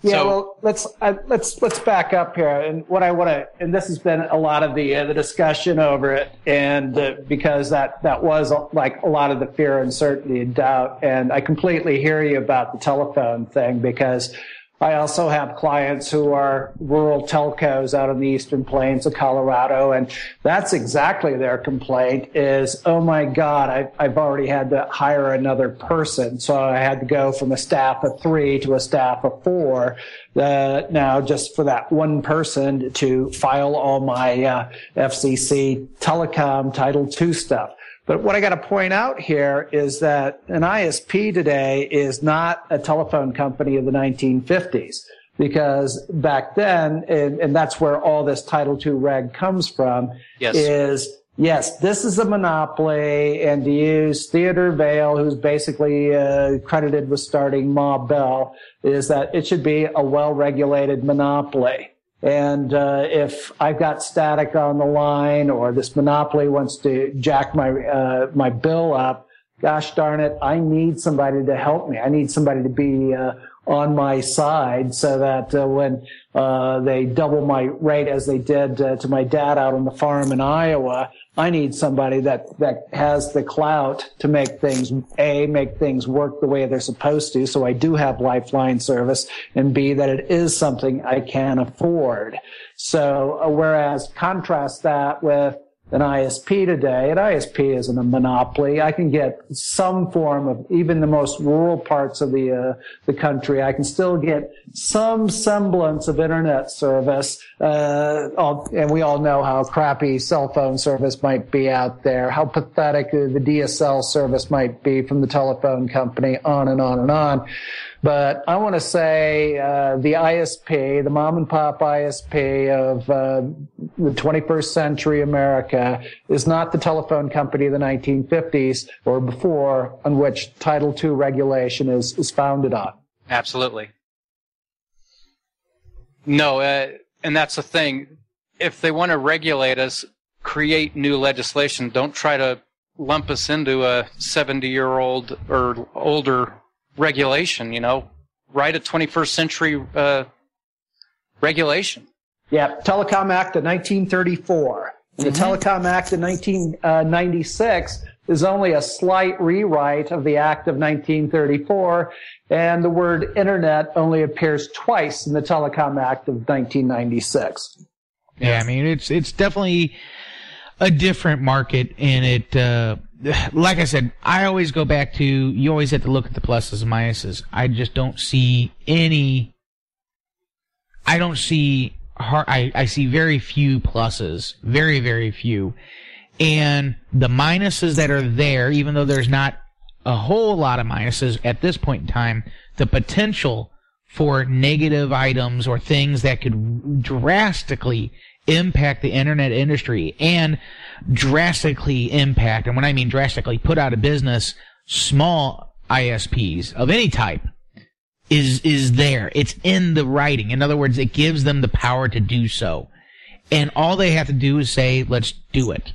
Yeah, well, let's back up here, and what I want to, and this has been a lot of the discussion over it, and because that was like a lot of the fear, uncertainty, and doubt, and I completely hear you about the telephone thing because I also have clients who are rural telcos out in the eastern plains of Colorado, and that's exactly their complaint is, oh my God, I've already had to hire another person. So I had to go from a staff of 3 to a staff of 4 now just for that one person to file all my FCC telecom Title II stuff. But what I got to point out here is that an ISP today is not a telephone company of the 1950s, because back then, and that's where all this Title II reg comes from, is, yes, this is a monopoly, and to use Theodore Vail, who's basically credited with starting Ma Bell, is that it should be a well-regulated monopoly. And if I've got static on the line, or this monopoly wants to jack my bill up, gosh darn it, I need somebody to help me. I need somebody to be on my side, so that when they double my rate as they did to my dad out on the farm in Iowa, I need somebody that has the clout to make things work the way they're supposed to, so I do have lifeline service, and B, that it is something I can afford. So whereas contrast that with an ISP today, an ISP isn't a monopoly. I can get some form of, even the most rural parts of the country, I can still get some semblance of internet service. And we all know how crappy cell phone service might be out there, how pathetic the DSL service might be from the telephone company, on and on and on. But I want to say the ISP, the mom and pop ISP of the 21st century America, is not the telephone company of the 1950s or before, on which Title II regulation is founded on. Absolutely. No, and that's the thing. If they want to regulate us, create new legislation. Don't try to lump us into a 70-year-old or older regulation, write a 21st century regulation. Yeah, Telecom Act of 1934. The Telecom Act of 1996 is only a slight rewrite of the Act of 1934, and the word Internet only appears twice in the Telecom Act of 1996. Yeah, I mean, it's definitely a different market, and it, like I said, I always go back to, you always have to look at the pluses and minuses. I just don't see I see very few pluses, very, very few. And the minuses that are there, even though there's not a whole lot of minuses at this point in time, the potential for negative items or things that could drastically impact the internet industry and drastically impact, and when I mean drastically, put out of business small ISPs of any type, is there. It's in the writing. In other words, it gives them the power to do so. And all they have to do is say, let's do it.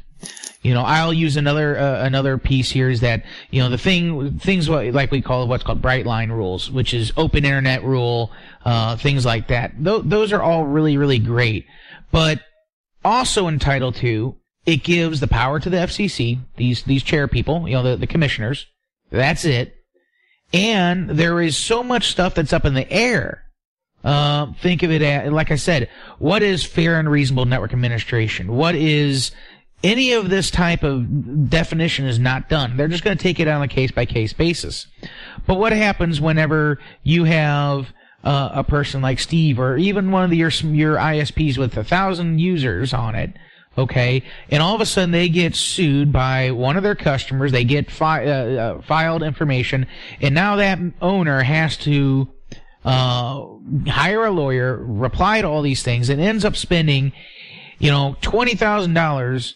I'll use another piece here is that, the things like we call what's called bright line rules, which is open internet rule, things like that. Those are all really, really great. But also in Title II, it gives the power to the FCC, these chair people, the commissioners. That's it. And there is so much stuff that's up in the air. Think of it as, like I said, what is fair and reasonable network administration? What is any of this type of definition is not done. They're just going to take it on a case-by-case basis. But what happens whenever you have a person like Steve, or even one of your ISPs with 1,000 users on it, okay, and all of a sudden they get sued by one of their customers, they get filed information, and now that owner has to hire a lawyer, reply to all these things, and ends up spending, $20,000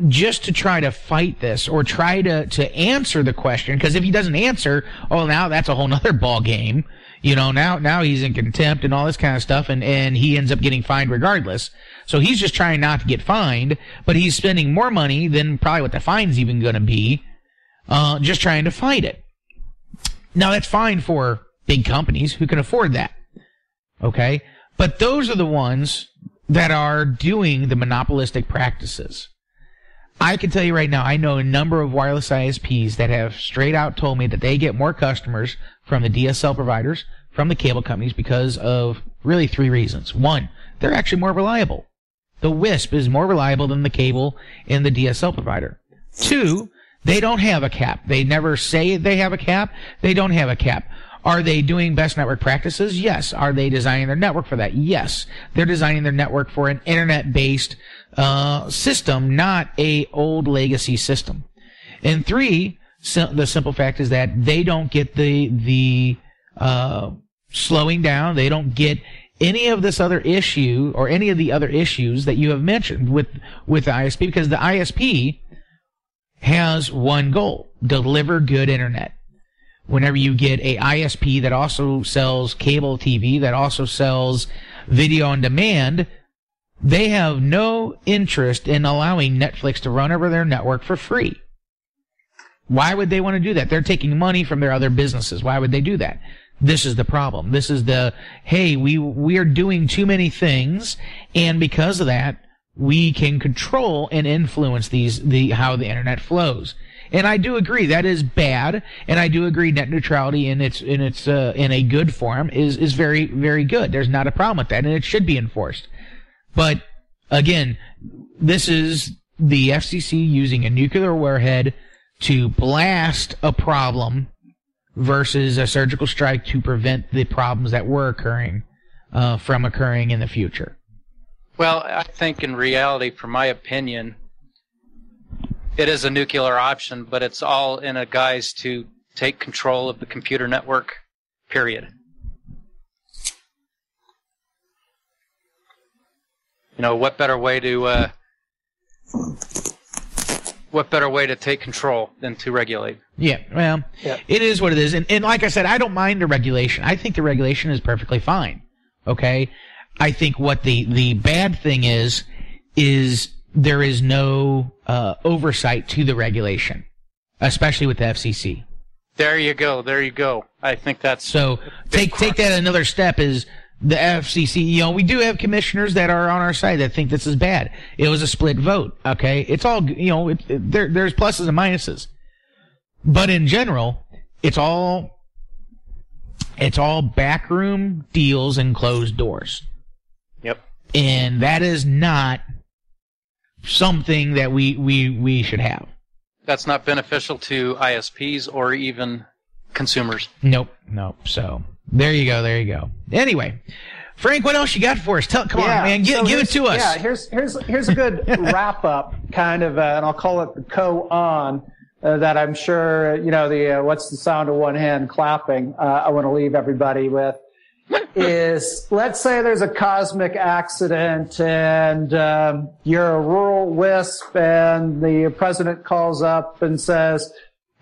just to try to fight this or try to answer the question. Because if he doesn't answer, now that's a whole nother ball game. Now he's in contempt and all this kind of stuff, and he ends up getting fined regardless. So he's just trying not to get fined, but he's spending more money than probably what the fine's even going to be, just trying to fight it. Now that's fine for big companies who can afford that. Okay? But those are the ones that are doing the monopolistic practices. I can tell you right now, I know a number of wireless ISPs that have straight out told me that they get more customers from the DSL providers, from the cable companies because of really 3 reasons. 1, they're actually more reliable. The WISP is more reliable than the cable and the DSL provider. 2, they don't have a cap. They never say they have a cap. They don't have a cap. Are they doing best network practices? Yes. Are they designing their network for that? Yes. They're designing their network for an internet-based system, not a old legacy system. And 3, the simple fact is that they don't get the slowing down. They don't get any of this other issue or any of the other issues that you have mentioned with the ISP, because the ISP has one goal: deliver good internet. Whenever you get a ISP that also sells cable TV, that also sells video on demand, they have no interest in allowing Netflix to run over their network for free. Why would they want to do that? They're taking money from their other businesses. Why would they do that? This is the problem. This is hey, we are doing too many things, and because of that, we can control and influence how the internet flows. And I do agree that is bad, and I do agree net neutrality in a good form is very, very good. There's not a problem with that, and it should be enforced. But again, this is the FCC using a nuclear warhead to blast a problem versus a surgical strike to prevent the problems that were occurring from occurring in the future. Well, I think in reality, from my opinion, it is a nuclear option, but it's all in a guise to take control of the computer network, period. You know, what better way to take control than to regulate? Yeah, well, It is what it is. And like I said, I don't mind the regulation. I think the regulation is perfectly fine. Okay? I think what the bad thing is there is no oversight to the regulation, especially with the FCC. There you go. I think that's so. Take that another step is the FCC. You know, we do have commissioners that are on our side that think this is bad. It was a split vote. Okay, it's all, you know. There's pluses and minuses, but in general, it's all backroom deals and closed doors. Yep. And that is not something that we should have. That's not beneficial to ISPs or even consumers. Nope. So there you go. Anyway, Frank, what else you got for us? Come on, man, give it to us. Yeah, here's a good wrap up, kind of, and I'll call it the koan that I'm sure the what's the sound of one hand clapping. I want to leave everybody with. Is let's say there's a cosmic accident and you're a rural WISP and the president calls up and says,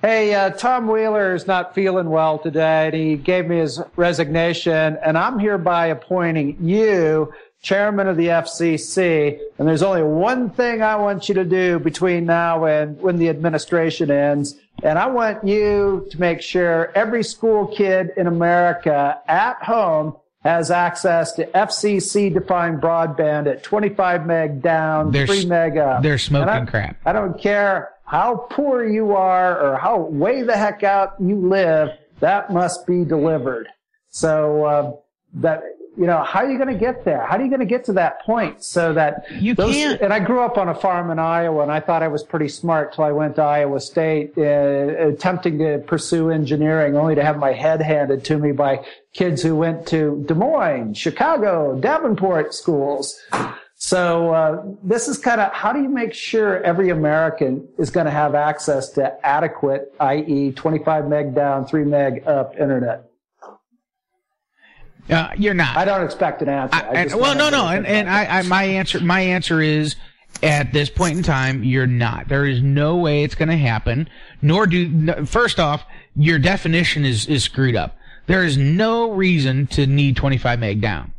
hey, Tom Wheeler is not feeling well today and he gave me his resignation and I'm hereby appointing you chairman of the FCC, and there's only one thing I want you to do between now and when the administration ends, and I want you to make sure every school kid in America at home has access to FCC-defined broadband at 25 meg down, 3 meg up. They're smoking crap. I don't care how poor you are or how way the heck out you live, that must be delivered. So how are you going to get there? How are you going to get to that point so that you can't? And I grew up on a farm in Iowa, and I thought I was pretty smart till I went to Iowa State, attempting to pursue engineering, only to have my head handed to me by kids who went to Des Moines, Chicago, Davenport schools. So this is kind of how do you make sure every American is going to have access to adequate, i.e., 25 meg down, 3 meg up internet? You're not. I don't expect an answer. My answer is, at this point in time, you're not. There is no way it's going to happen. First off, your definition is screwed up. There is no reason to need 25 meg down.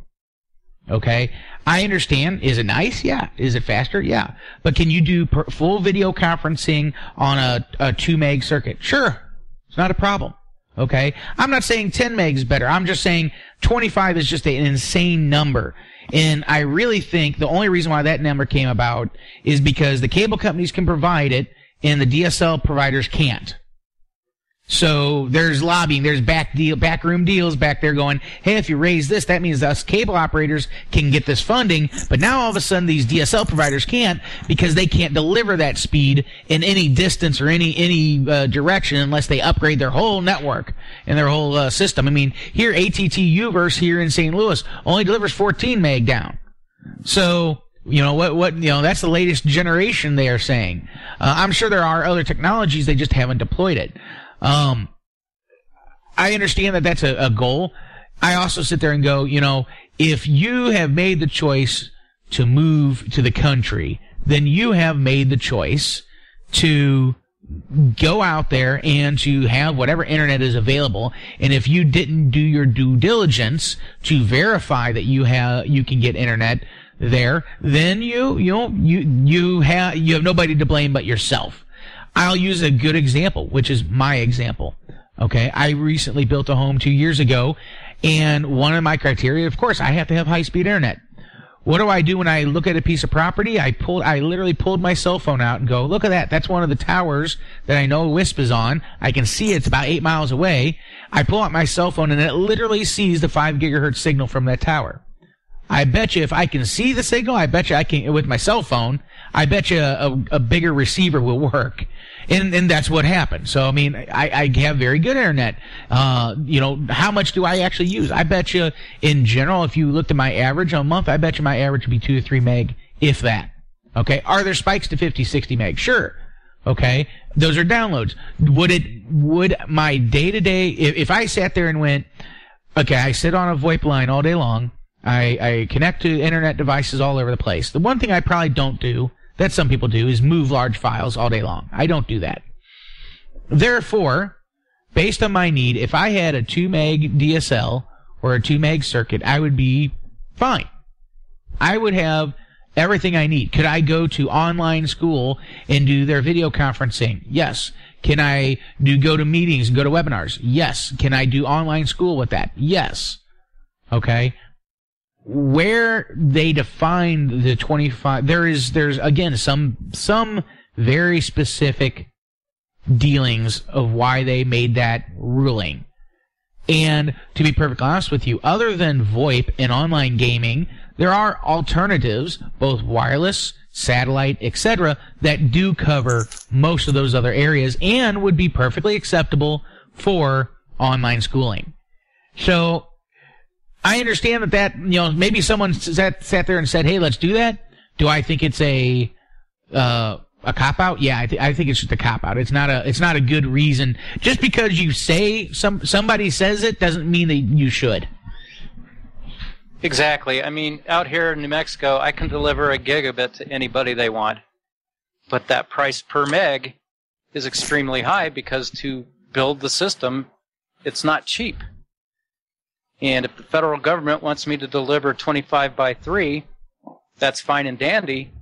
Okay? I understand. Is it nice? Yeah. Is it faster? Yeah. But can you do full video conferencing on a 2 meg circuit? Sure. It's not a problem. Okay? I'm not saying 10 meg is better. I'm just saying 25 is just an insane number. And I really think the only reason why that number came about is because the cable companies can provide it and the DSL providers can't. So there's lobbying, there's backroom deals back there going, hey, if you raise this, that means us cable operators can get this funding. But now all of a sudden these DSL providers can't because they can't deliver that speed in any distance or any direction unless they upgrade their whole network and their whole system. I mean, here AT&T Uverse here in St. Louis only delivers 14 meg down. So that's the latest generation they are saying. I'm sure there are other technologies, they just haven't deployed it. I understand that that's a goal. I also sit there and go, if you have made the choice to move to the country, then you have made the choice to go out there and to have whatever internet is available. And if you didn't do your due diligence to verify that you can get internet there, then you have nobody to blame but yourself. I'll use a good example, which is my example. Okay, I recently built a home 2 years ago, and one of my criteria, of course, I have to have high-speed internet. What do I do when I look at a piece of property? I literally pulled my cell phone out and go, look at that. That's one of the towers that I know WISP is on. I can see it's about 8 miles away. I pull out my cell phone, and it literally sees the 5 gigahertz signal from that tower. I bet you if I can see the signal, I bet you I can, with my cell phone, I bet you a bigger receiver will work. And that's what happened. So, I mean, I have very good internet. How much do I actually use? I bet you, in general, if you looked at my average on a month, I bet you my average would be 2 to 3 meg, if that. Okay? Are there spikes to 50, 60 meg? Sure. Okay? Those are downloads. Would my day-to-day, if I sat there and went, okay, I sit on a VoIP line all day long, I connect to internet devices all over the place. The one thing I probably don't do, that some people do, is move large files all day long. I don't do that. Therefore, based on my need, if I had a 2 meg DSL or a 2 meg circuit, I would be fine. I would have everything I need. Could I go to online school and do their video conferencing? Yes. Can I go to meetings and go to webinars? Yes. Can I do online school with that? Yes. Okay. Where they define the 25, there's again some very specific dealings of why they made that ruling. And to be perfectly honest with you, other than VoIP and online gaming, there are alternatives, both wireless, satellite, etc., that do cover most of those other areas and would be perfectly acceptable for online schooling. So I understand that maybe someone sat there and said, hey, let's do that. Do I think it's a cop-out? Yeah, I think it's just a cop-out. It's not a good reason. Just because you say somebody says it doesn't mean that you should. Exactly. I mean, out here in New Mexico, I can deliver a gigabit to anybody they want. But that price per meg is extremely high because to build the system, it's not cheap. And if the federal government wants me to deliver 25 by 3, that's fine and dandy,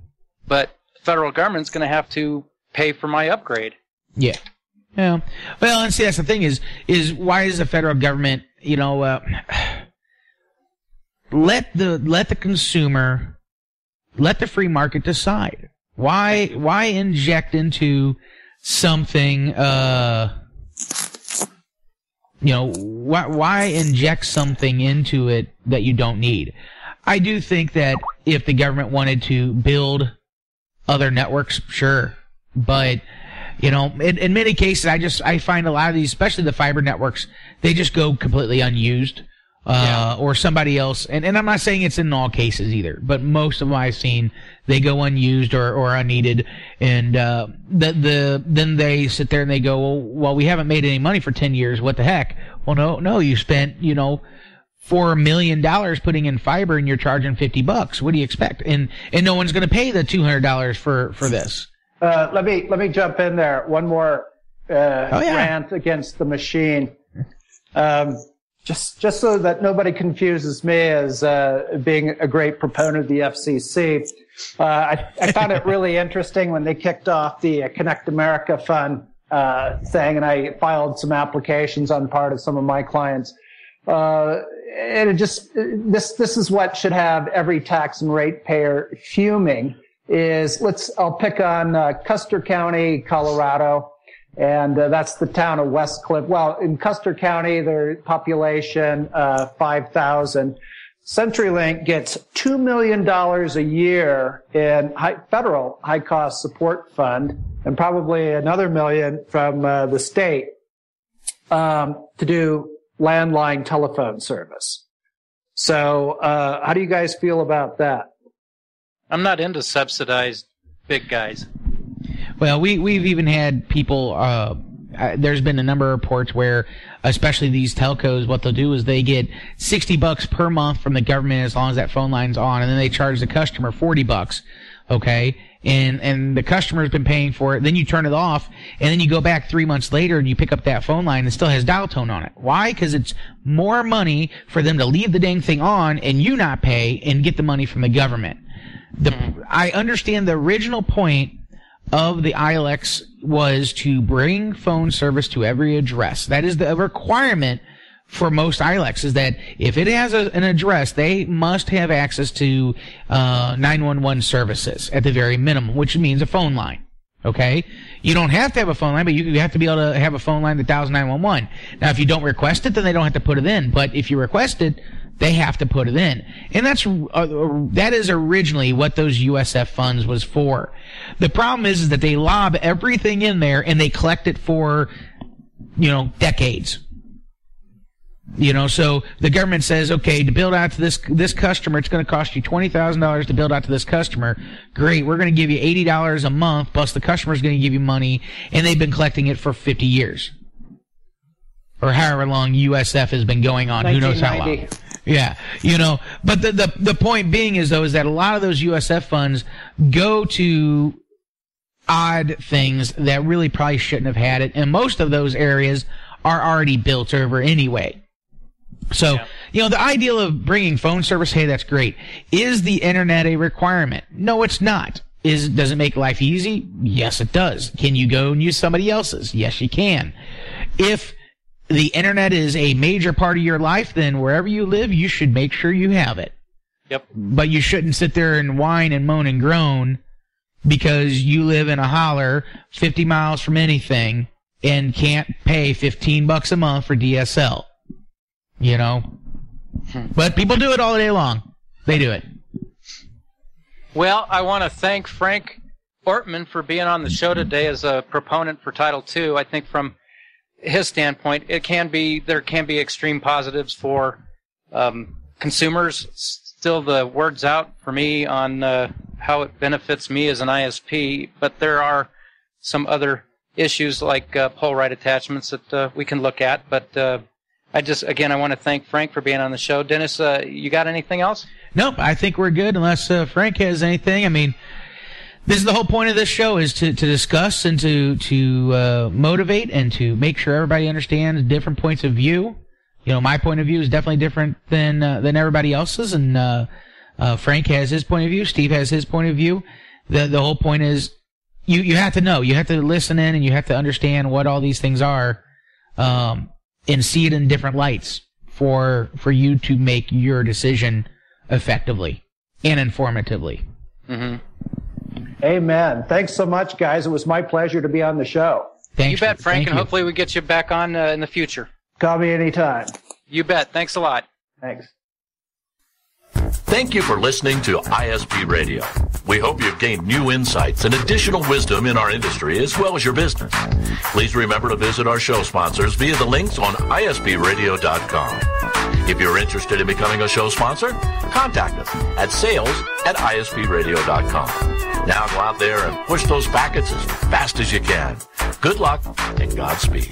but the federal government's going to have to pay for my upgrade. Yeah. Yeah. Well, and see, that's the thing is why is the federal government, let the consumer, let the free market decide. Why inject into something, why inject something into it that you don't need? I do think that if the government wanted to build other networks, sure. But, in many cases, I find a lot of these, especially the fiber networks, they just go completely unused. Or somebody else, and I'm not saying it's in all cases either, but most of them I've seen, they go unused or unneeded, and then they sit there and they go, well, we haven't made any money for 10 years, what the heck? Well, no, you spent, $4 million putting in fiber and you're charging $50. What do you expect? And no one's going to pay the $200 for this. Let me jump in there. One more rant against the machine. Just so that nobody confuses me as being a great proponent of the FCC, I found it really interesting when they kicked off the Connect America Fund thing, and I filed some applications on part of some of my clients. And it just this is what should have every tax and ratepayer fuming. I'll pick on Custer County, Colorado. And that's the town of Westcliff. Well, in Custer County, their population 5,000. CenturyLink gets $2 million a year in federal high-cost support fund, and probably another $1 million from the state to do landline telephone service. So how do you guys feel about that? I'm not into subsidized big guys. Well, we've even had people, there's been a number of reports where, especially these telcos, what they'll do is they get $60 per month from the government as long as that phone line's on, and then they charge the customer $40, okay? And the customer's been paying for it, then you turn it off, and then you go back 3 months later and you pick up that phone line and it still has dial tone on it. Why? Because it's more money for them to leave the dang thing on and you not pay and get the money from the government. I understand the original point of the ILX was to bring phone service to every address. That is the requirement for most ILX, is that if it has an address, they must have access to 911 services at the very minimum, which means a phone line. Okay? You don't have to have a phone line, but you have to be able to have a phone line that dials 911. Now, if you don't request it, then they don't have to put it in. But if you request it, they have to put it in. And that is originally what those USF funds was for. The problem is that they lob everything in there and they collect it for, decades. So the government says, okay, to build out to this customer, it's going to cost you $20,000 to build out to this customer. Great, we're going to give you $80 a month, plus the customer's going to give you money, and they've been collecting it for 50 years. Or however long USF has been going on, who knows how long. Yeah, but the point being is that a lot of those USF funds go to odd things that really probably shouldn't have had it, and most of those areas are already built over anyway. So, the ideal of bringing phone service, hey, that's great. Is the internet a requirement? No, it's not. Does it make life easy? Yes, it does. Can you go and use somebody else's? Yes, you can. If the internet is a major part of your life, then wherever you live, you should make sure you have it. Yep. But you shouldn't sit there and whine and moan and groan because you live in a holler 50 miles from anything and can't pay $15 a month for DSL. But people do it all day long. They do it. Well, I want to thank Frank Ortman for being on the show today as a proponent for Title II. I think from his standpoint, there can be extreme positives for consumers. Still, the word's out for me on how it benefits me as an ISP, but there are some other issues like pole right attachments that we can look at. But I want to thank Frank for being on the show. Dennis, you got anything else? Nope, I think we're good unless Frank has anything. I mean, this is the whole point of this show, is to discuss and to motivate and to make sure everybody understands different points of view. My point of view is definitely different than everybody else's, and Frank has his point of view. Steve has his point of view. The whole point is you have to know, you have to listen in, and you have to understand what all these things are, and see it in different lights for you to make your decision effectively and informatively. Mm-hmm. Amen. Thanks so much, guys. It was my pleasure to be on the show. Thanks. You bet, Frank, and hopefully we get you back on in the future. Call me anytime. You bet. Thanks a lot. Thanks. Thank you for listening to ISP Radio. We hope you've gained new insights and additional wisdom in our industry as well as your business. Please remember to visit our show sponsors via the links on ispradio.com. If you're interested in becoming a show sponsor, contact us at sales@ispradio.com. Now go out there and push those packets as fast as you can. Good luck and Godspeed.